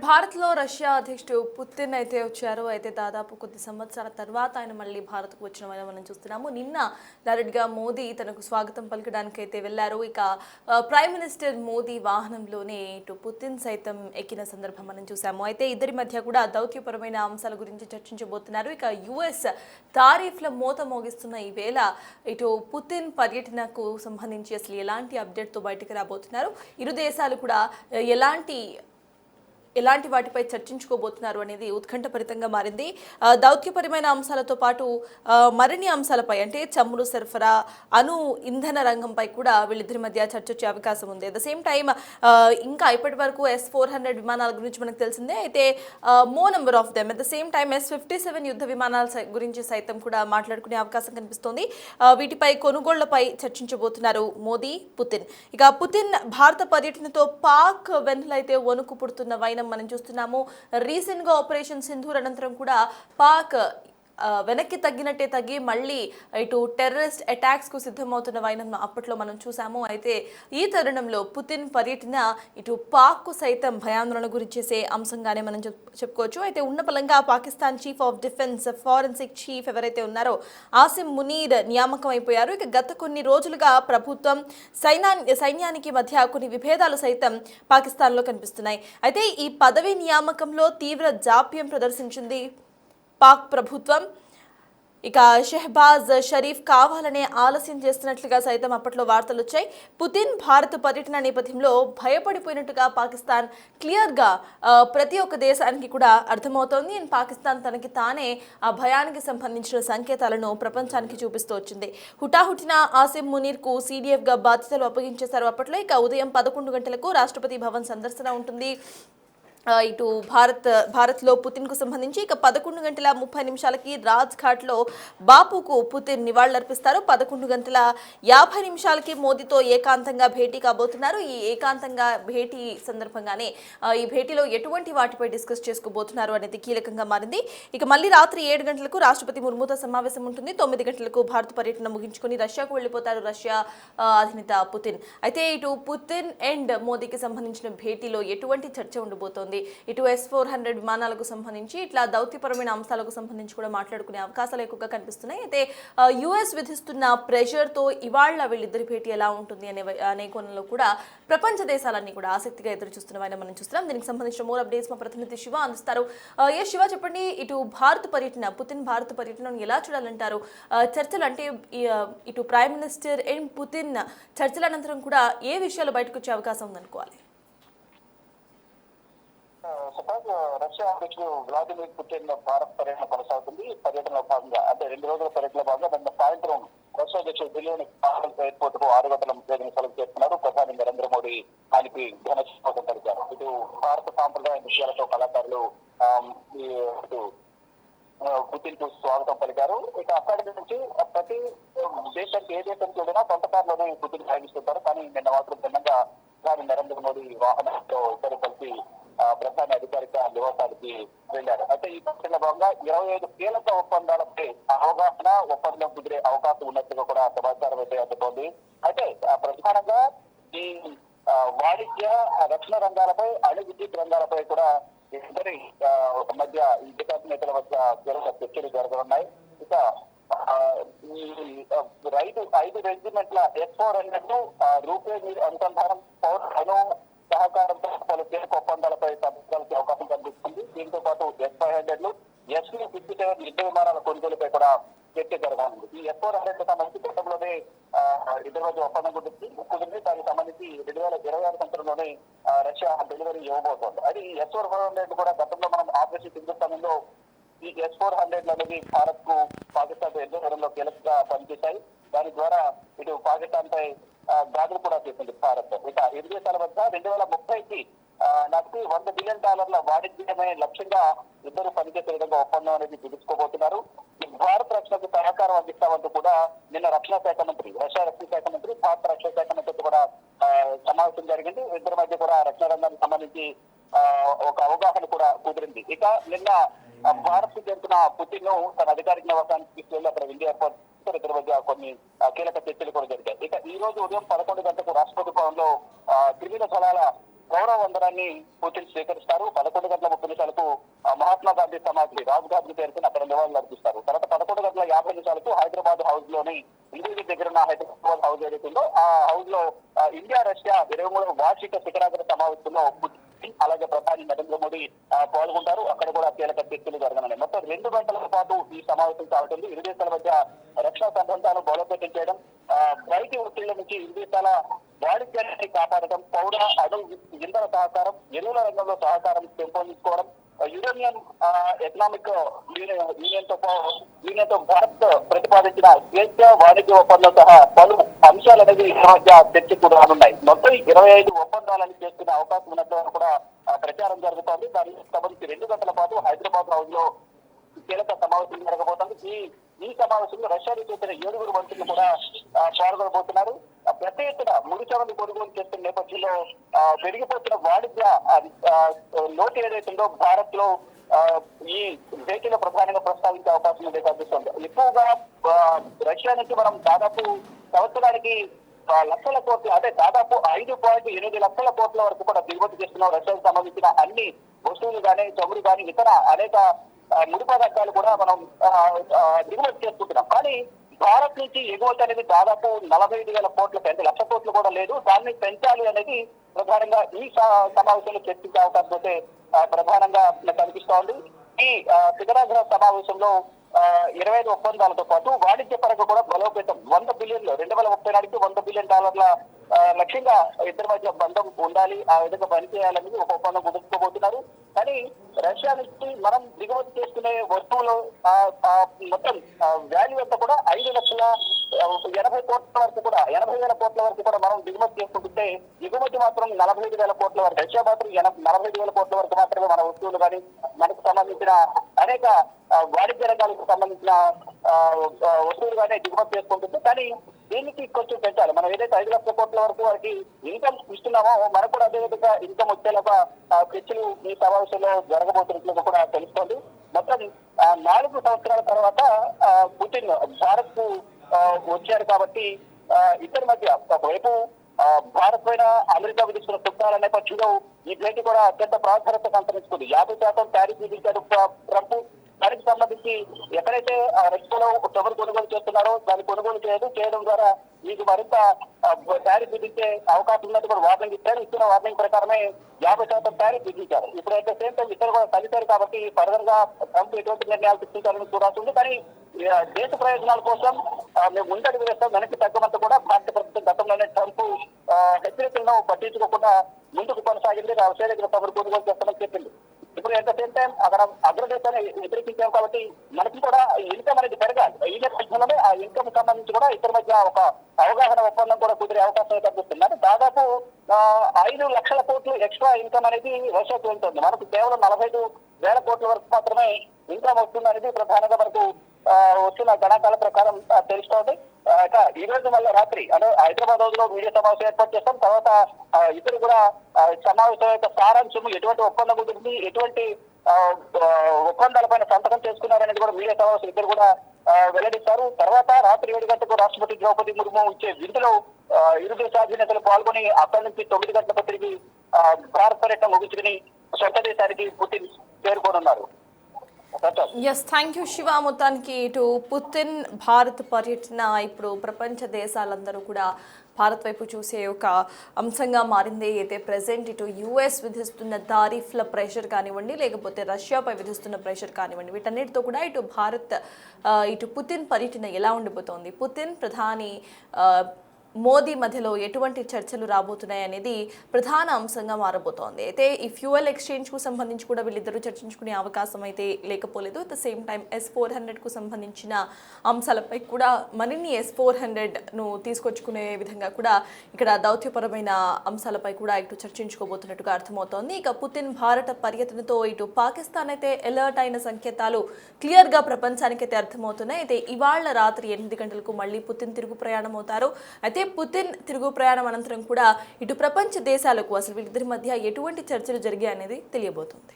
భారత్లో రష్యా అధ్యక్షుడు పుతిన్ అయితే వచ్చారు. అయితే దాదాపు కొద్ది సంవత్సరాల తర్వాత ఆయన మళ్ళీ భారత్కు వచ్చిన మనం చూస్తున్నాము. నిన్న డైరెక్ట్గా మోదీ తనకు స్వాగతం పలకడానికి అయితే వెళ్లారు. ఇక ప్రైమ్ మినిస్టర్ మోదీ వాహనంలోనే ఇటు పుతిన్ సైతం ఎక్కిన సందర్భం మనం చూసాము. అయితే ఇద్దరి మధ్య కూడా దౌత్యపరమైన అంశాల గురించి చర్చించబోతున్నారు. ఇక యుఎస్ తారీఫ్ల మోత మోగిస్తున్న ఈ వేళ ఇటు పుతిన్ పర్యటనకు సంబంధించి అసలు ఎలాంటి అప్డేట్తో బయటకు రాబోతున్నారు, ఇరు దేశాలు కూడా ఎలాంటి వాటిపై చర్చించుకోబోతున్నారు అనేది ఉత్కంఠభరితంగా మారింది. దౌత్యపరమైన అంశాలతో పాటు మరిన్ని అంశాలపై అంటే చమురు సరఫరా, అణు ఇంధన రంగంపై కూడా వీళ్ళిద్దరి మధ్య చర్చ వచ్చే అవకాశం ఉంది. అట్ ద సేమ్ టైం ఇంకా ఇప్పటి వరకు S-400 విమానాల గురించి మనకు తెలిసిందే. అయితే మో number of them at the same time S-57 యుద్ధ విమానాల గురించి సైతం కూడా మాట్లాడుకునే అవకాశం కనిపిస్తోంది. వీటిపై కొనుగోళ్లపై చర్చించబోతున్నారు మోదీ, పుతిన్. ఇక పుతిన్ భారత పర్యటనతో పాక్ వెన్నులైతే వణుకు పుడుతున్న వైనం మనం చూస్తున్నాము. రీసెంట్ గా ఆపరేషన్ సింధూర్ అనంతరం కూడా పాక్ వెనక్కి తగ్గి మళ్ళీ ఇటు టెర్రరిస్ట్ అటాక్స్ కు సిద్ధమవుతున్న వైనం అప్పట్లో మనం చూసాము. అయితే ఈ తరుణంలో పుతిన్ పర్యటన ఇటు పాక్ కు సైతం భయాందోళన గురిచేసే అంశంగానే మనం చెప్పుకోవచ్చు. అయితే ఉన్న బలంగా Pakistan chief of defence forensic chief ఎవరైతే ఉన్నారో ఆసిమ్ మునీర్ నియామకం అయిపోయారు. ఇక గత కొన్ని రోజులుగా ప్రభుత్వం సైన్యానికి మధ్య కొన్ని విభేదాలు సైతం పాకిస్తాన్లో కనిపిస్తున్నాయి. అయితే ఈ పదవి నియామకంలో తీవ్ర జాప్యం ప్రదర్శించింది పాక్ ప్రభుత్వం. ఇక షెహబాజ్ షరీఫ్ కావాలనే ఆలస్యం చేస్తున్నట్లుగా సైతం అప్పట్లో వార్తలు వచ్చాయి. పుతిన్ భారత పర్యటన నేపథ్యంలో భయపడిపోయినట్టుగా పాకిస్తాన్ క్లియర్గా ప్రతి ఒక్క దేశానికి కూడా అర్థమవుతోంది. పాకిస్తాన్ తనకి తానే ఆ భయానికి సంబంధించిన సంకేతాలను ప్రపంచానికి చూపిస్తూ వచ్చింది. హుటాహుటిన ఆసిమ్ మునీర్కు CDFగా బాధ్యతలు అప్పగించేశారు అప్పట్లో. ఇక ఉదయం 11 గంటలకు రాష్ట్రపతి భవన్ సందర్శన ఉంటుంది. ఇటు భారత్లో పుతిన్కు సంబంధించి ఇక 11:30 రాజ్ఘాట్లో బాపుకు పుతిన్ నివాళులర్పిస్తారు. 11:50 మోదీతో ఏకాంతంగా భేటీ కాబోతున్నారు. ఈ ఏకాంతంగా భేటీ సందర్భంగానే ఈ భేటీలో ఎటువంటి వాటిపై డిస్కస్ చేసుకోబోతున్నారు అనేది కీలకంగా మారింది. ఇక మళ్ళీ రాత్రి 7 గంటలకు రాష్ట్రపతి ముర్ముతో సమావేశం ఉంటుంది. 9 గంటలకు భారత పర్యటన ముగించుకొని రష్యాకు వెళ్లిపోతారు రష్యా అధినేత పుతిన్. అయితే ఇటు పుతిన్ అండ్ మోదీకి సంబంధించిన భేటీలో ఎటువంటి చర్చ ఉండబోతోంది, ఇటు S-400 విమానాలకు సంబంధించి ఇట్లా దౌత్యపరమైన అంశాలకు సంబంధించి కూడా మాట్లాడుకునే అవకాశాలు ఎక్కువగా కనిపిస్తున్నాయి. అయితే యుఎస్ విధిస్తున్న ప్రెషర్తో ఇవాళ వీళ్ళిద్దరి భేటీ ఎలా ఉంటుంది అనే కోణంలో కూడా ప్రపంచ దేశాలన్నీ కూడా ఆసక్తిగా ఎదురు చూస్తున్నవని మనం చూస్తున్నాం. దీనికి సంబంధించిన మోర్ అప్డేట్స్ మా ప్రతినిధి శివ అందిస్తారు. శివ, చెప్పండి, ఇటు భారత పర్యటన, పుతిన్ భారత పర్యటనను ఎలా చూడాలంటారు? చర్చలు అంటే ఇటు ప్రైమ్ మినిస్టర్ అండ్ పుతిన్ చర్చల అనంతరం కూడా ఏ విషయాలు బయటకు వచ్చే అవకాశం ఉందనుకోవాలి? రష్యా అధ్యక్షుడు వ్లాదిమిర్ పుతిన్ భారత్ పర్యటన కొనసాగుతుంది. పర్యటనలో భాగంగా అంటే 2 రోజుల పర్యటనలో భాగంగా నిన్న సాయంత్రం రష్యా అధ్యక్షుడు ఢిల్లీలోని ఎయిర్పోర్ట్ కు 6:30 చేస్తున్నారు. ప్రధాని నరేంద్ర మోడీ ఆయనకి ఘన స్వాగతం పలికారు. ఇటు భారత సాంప్రదాయ విషయాలతో కళాకారులు ఇటు పుతిన్ కు స్వాగతం పలికారు. ఇక అక్కడి నుంచి ప్రతి దేశానికి ఏ దేశానికి వెళ్ళినా సొంత కారులోనే పుతిన్ ప్రయాణిస్తుంటారు. కానీ నిన్న మాత్రం భిన్నంగా ప్రధాని నరేంద్ర మోడీ వాహనంతో ఇద్దరు కలిసి ప్రధాని అధికారిక నివాసానికి వెళ్లారు. అయితే ఈ పర్యటనలో భాగంగా 25 కీలక ఒప్పందాలపై అవగాహన ఒప్పందం కుదిరే అవకాశం ఉన్నట్టుగా కూడా సమాచారం అయితే అందుతోంది. అయితే ప్రధానంగా ఈ వాణిజ్య రక్షణ రంగాలపై, అణు విద్యుత్ రంగాలపై కూడా ఇద్దరి మధ్య ఇద్దరు నేతల మధ్య కీలక చర్చలు జరగనున్నాయి. ఇక ఈ 5 రెజిమెంట్ల S-400 రూపే అనుసంధానం, పౌర అణు సహకారంతో పలు కీలక ఒప్పందాలపై సంతకాలకి అవకాశం కనిపిస్తుంది. దీంతో పాటు S-500 Su-57 యుద్ధ విమానాల కొనుగోలుపై కూడా చర్చ జరగనుంది. ఈ S-400 సంబంధించి గతంలోనే ఇద్దరి మధ్య ఒప్పందం కుదిరింది. దానికి సంబంధించి 2026 సంవత్సరంలోనే రష్యా డెలివరీ ఇవ్వబోతోంది. అది S-400 కూడా గతంలో మనం ఆపరేషన్ సింధూర్ సమయంలో ఈ S-400 అనేది భారత్ కు పాకిస్తాన్ ఎదురులో కీలకంగా పనిచేశాయి. దాని ద్వారా ఇటు పాకిస్తాన్ పై దాడులు కూడా చేసింది భారత్. ఇక ఇరు దేశాల మధ్య 2030కి నాటికి $100 బిలియన్ వాణిజ్యమే లక్ష్యంగా ఇద్దరు పనిచేసే విధంగా ఒప్పందం అనేది కుదుర్చుకోబోతున్నారు. భారత రక్షణకు సహకారం అందిస్తామంటూ కూడా నిన్న రక్షణ శాఖ మంత్రి, రష్యా రక్షణ శాఖ మంత్రి భారత రక్షణ శాఖ మంత్రితో కూడా సమావేశం జరిగింది. ఇద్దరి మధ్య కూడా రక్షణ రంగానికి సంబంధించి ఒక అవగాహన కూడా కుదిరింది. ఇక నిన్న భారత్ చేరుకున్న పుతిన్ తన అధికారిక నివాసానికి తీసుకెళ్లి అక్కడ ఇండియా ఎయిర్పోర్ట్ ఇద్దరి మధ్య కొన్ని కీలక చర్చలు కూడా జరిగాయి. ఇక ఈ రోజు ఉదయం 11 గంటలకు రాష్ట్రపతి భవన్ లో త్రివిధ దళాల గౌరవ వందనాన్ని పుతిన్ స్వీకరిస్తారు. 11:30 మహాత్మా గాంధీ సమాధి రాజ్ ఘాట్ పేరుకుని అక్కడ నివాళులు అర్పిస్తారు. తర్వాత 11:50 హైదరాబాద్ హౌస్ లోని ఇండియా దగ్గర ఉన్న హైదరాబాద్ హౌస్ ఏదైతుందో ఆ హౌస్ లో ఇండియా రష్యా 23వ వార్షిక శిఖరాగ్ర సమావేశంలో అలాగే ప్రధాని నరేంద్ర మోడీ పాల్గొంటారు. అక్కడ కూడా కీలక చర్చలు జరగనున్నాయి. మొత్తం 2 గంటల పాటు ఈ సమావేశం సాగుతుంది. ఇరు దేశాల మధ్య రక్షణ సంబంధాలు బలోపేతం చేయడం, బయటి ఒత్తిళ్ల నుంచి ఇరు దేశాల వాణిజ్యాన్ని కాపాడటం, పౌర అణు ఇంధన సహకారం, ఎరువుల రంగంలో సహకారం పెంపొందించుకోవడం, యూరోపియన్ ఎకనామిక్ యూనియన్ తో భారత్ ప్రతిపాదించిన స్వేచ్ఛ వాణిజ్య ఒప్పందం సహా పలు అంశాలు అనేది ఈ మధ్య చర్చకు రానున్నాయి. మొత్తం 25 ఒప్పందాలను చేసుకునే అవకాశం ఉన్నట్టు కూడా ప్రచారం జరుగుతోంది. దానికి సంబంధించి 2 గంటల పాటు హైదరాబాద్ హౌస్ లో కీలక సమావేశం జరగబోతోంది. ఈ సమావేశంలో రష్యాకు చెందిన 7 మంత్రులు కూడా పాల్గొనబోతున్నారు. పెద్ద ఎత్తున ముడి చమురు కొనుగోలు చేస్తున్న నేపథ్యంలో పెరిగిపోతున్న వాణిజ్య లోటు ఏదైతుందో భారత్ లో ఈ భేటీలో ప్రధానంగా ప్రస్తావించే అవకాశం అయితే కనిపిస్తుంది. ఎక్కువగా రష్యా నుంచి మనం దాదాపు సంవత్సరానికి లక్షల కోట్లు, అంటే దాదాపు 5.8 లక్షల కోట్ల వరకు కూడా దిగుమతి చేస్తున్నాం. రష్యాకు సంబంధించిన అన్ని వస్తువులు కానీ, చమురు కానీ, ఇతర అనేక ముడి పదార్థాలు కూడా మనం దిగుమతి చేసుకుంటున్నాం. కానీ భారత్ నుంచి ఎగుమతి అనేది దాదాపు 45,000 కోట్లకు, అంటే 1,00,000 కోట్లు కూడా లేదు. దాన్ని పెంచాలి అనేది ప్రధానంగా ఈ సమావేశంలో చర్చించే అవకాశం అయితే ప్రధానంగా కనిపిస్తా ఉంది. ఈ శిఖరాగ్ర సమావేశంలో 25 ఒప్పందాలతో పాటు వాణిజ్య పరంగా కూడా బలోపేతం 100 బిలియన్లు 2030 నాటికి $100 బిలియన్ లక్ష్యంగా ఇద్దరి మధ్య బంధం ఉండాలి, ఆ విధంగా పనిచేయాలనేది ఒక ఒప్పందం కుదుర్చుకోబోతున్నారు. కానీ రష్యా నుంచి మనం దిగుమతి చేసుకునే వస్తువులు మొత్తం వాల్యూ అంతా కూడా 5,80,000 కోట్ల వరకు కూడా 80,000 కోట్ల వరకు కూడా మనం దిగుమతి చేసుకుంటుంటే ఎగుమతి మాత్రం 45,000 కోట్ల వరకు, రష్యా మాత్రం 45,000 కోట్ల వరకు మాత్రమే మన వస్తువులు కానీ, మనకు సంబంధించిన అనేక వాణిజ్య రంగాలకు సంబంధించిన వస్తువులు కానీ దిగుమతి చేసుకుంటుంది. కానీ దీనికి కొంచెం పెంచాలి. మనం ఏదైతే 5 లక్షల కోట్ల వరకు వారికి ఇన్కమ్ ఇస్తున్నామో మనకు కూడా అదే విధంగా ఇన్కమ్ వచ్చేలాగా చర్చలు ఈ సమావేశంలో జరగబోతున్నట్లుగా కూడా తెలుస్తోంది. మొత్తం 4 సంవత్సరాల తర్వాత పుతిన్ భారత్ కు వచ్చారు కాబట్టి ఇద్దరి మధ్య ఒకవైపు భారత్ పైన అమెరికా విధిస్తున్న సుంకాల నేపథ్యంలో ఈ భేటీ కూడా అత్యంత ప్రాధాన్యత సంతరించుకుంది. 50% టారిఫ్ విధించారు ట్రంప్. దానికి సంబంధించి ఎక్కడైతే రష్యాలో చమురు కొనుగోలు చేస్తున్నారో దాన్ని కొనుగోలు చేయడం ద్వారా మీకు మరింత టారిఫ్ విధించే అవకాశం ఉన్నట్టు కూడా వార్నింగ్ ఇచ్చారు. ఇచ్చిన వార్నింగ్ ప్రకారమే 50% టారిఫ్ విధించారు. ఇప్పుడైతే సేమ్ టైం ఇద్దరు కూడా కలిశారు కాబట్టి ఫర్దర్ గా ట్రంప్ ఎటువంటి నిర్ణయాలు తీసుకుంటారని చూడాల్సి ఉంది. కానీ దేశ ప్రయోజనాల కోసం మేము ముందడుగు వేస్తాం, వెనక్కి తగ్గమంతా కూడా భారత ప్రభుత్వం గతంలోనే ట్రంప్ హెచ్చరికలను పట్టించుకోకుండా ముందుకు కొనసాగింది. రష్యా దగ్గర చమురు కొనుగోలు చేస్తామని చెప్పింది. ఇప్పుడు ఎట్ ద సేమ్ టైం అక్కడ అగ్రదేశాన్ని వ్యతిరేకించాం కాబట్టి మనకి కూడా ఇన్కమ్ అనేది పెరగాలి. ఈ నేపథ్యంలోనే ఆ ఇన్కమ్ సంబంధించి కూడా ఇద్దరి మధ్య ఒక అవగాహన ఒప్పందం కూడా కుదిరే అవకాశం కనిపిస్తుంది. అంటే దాదాపు 5 లక్షల కోట్లు ఎక్స్ట్రా ఇన్కమ్ అనేది రష్యాకు వెళ్తుంది. మనకు కేవలం 45,000 కోట్ల వరకు మాత్రమే ఇన్కమ్ వస్తుంది అనేది ప్రధానంగా మనకు వచ్చిన గణాంకాల ప్రకారం తెలుస్తోంది. ఈ రోజు మళ్ళీ రాత్రి అంటే హైదరాబాద్ రోజులో మీడియా సమావేశం ఏర్పాటు చేస్తాం. తర్వాత ఇద్దరు కూడా సమావేశం యొక్క సారాంశం, ఎటువంటి ఒప్పందం ఉంటుంది, ఎటువంటి ఒప్పందాలపైన సంతకం చేసుకున్నారనేది కూడా మీడియా సమావేశం ఇద్దరు కూడా వెల్లడిస్తారు. తర్వాత రాత్రి 7 గంటలకు రాష్ట్రపతి ద్రౌపది ముర్ము ఇచ్చే విందులో ఇరు దేశాధినేతలు పాల్గొని అక్కడి నుంచి 9 గంటల పత్రిక భారత పర్యటన ముగించుకుని సొంత దేశానికి పుతిన్ చేరుకోనున్నారు. Yes, thank you Shiva. మొత్తానికి ఇటు పుతిన్ భారత్ పర్యటన ఇప్పుడు ప్రపంచ దేశాలందరూ కూడా భారత్ వైపు చూసే ఒక అంశంగా మారింది. అయితే ప్రజెంట్ ఇటు యుఎస్ విధిస్తున్న తారీఫ్ల ప్రెషర్ కానివ్వండి, లేకపోతే రష్యాపై విధిస్తున్న ప్రెషర్ కానివ్వండి, వీటన్నిటితో కూడా ఇటు భారత్ ఇటు పుతిన్ పర్యటన ఎలా ఉండిపోతోంది, పుతిన్ ప్రధాని మోదీ మధ్యలో ఎటువంటి చర్చలు రాబోతున్నాయి అనేది ప్రధాన అంశంగా మారబోతోంది. అయితే ఈ ఫ్యూయల్ ఎక్స్చేంజ్కు సంబంధించి కూడా వీళ్ళిద్దరూ చర్చించుకునే అవకాశం అయితే లేకపోలేదు. అట్ ద సేమ్ టైం S-400కు సంబంధించిన అంశాలపై కూడా మరిన్ని S-400ను తీసుకొచ్చుకునే విధంగా కూడా ఇక్కడ దౌత్యపరమైన అంశాలపై కూడా ఇటు చర్చించుకోబోతున్నట్టుగా అర్థమవుతోంది. ఇక పుతిన్ భారత పర్యటనతో ఇటు పాకిస్తాన్ అయితే అలర్ట్ అయిన సంకేతాలు క్లియర్గా ప్రపంచానికైతే అర్థమవుతున్నాయి. అయితే ఇవాళ రాత్రి 8 గంటలకు మళ్ళీ పుతిన్ తిరుగు ప్రయాణం అవుతారు. అయితే పుతిన్ తిరుగు ప్రయాణం అనంతరం కూడా ఇటు ప్రపంచ దేశాలకు అసలు వీళ్ళిద్దరి మధ్య ఎటువంటి చర్చలు జరిగాయి అనేది తెలియబోతుంది.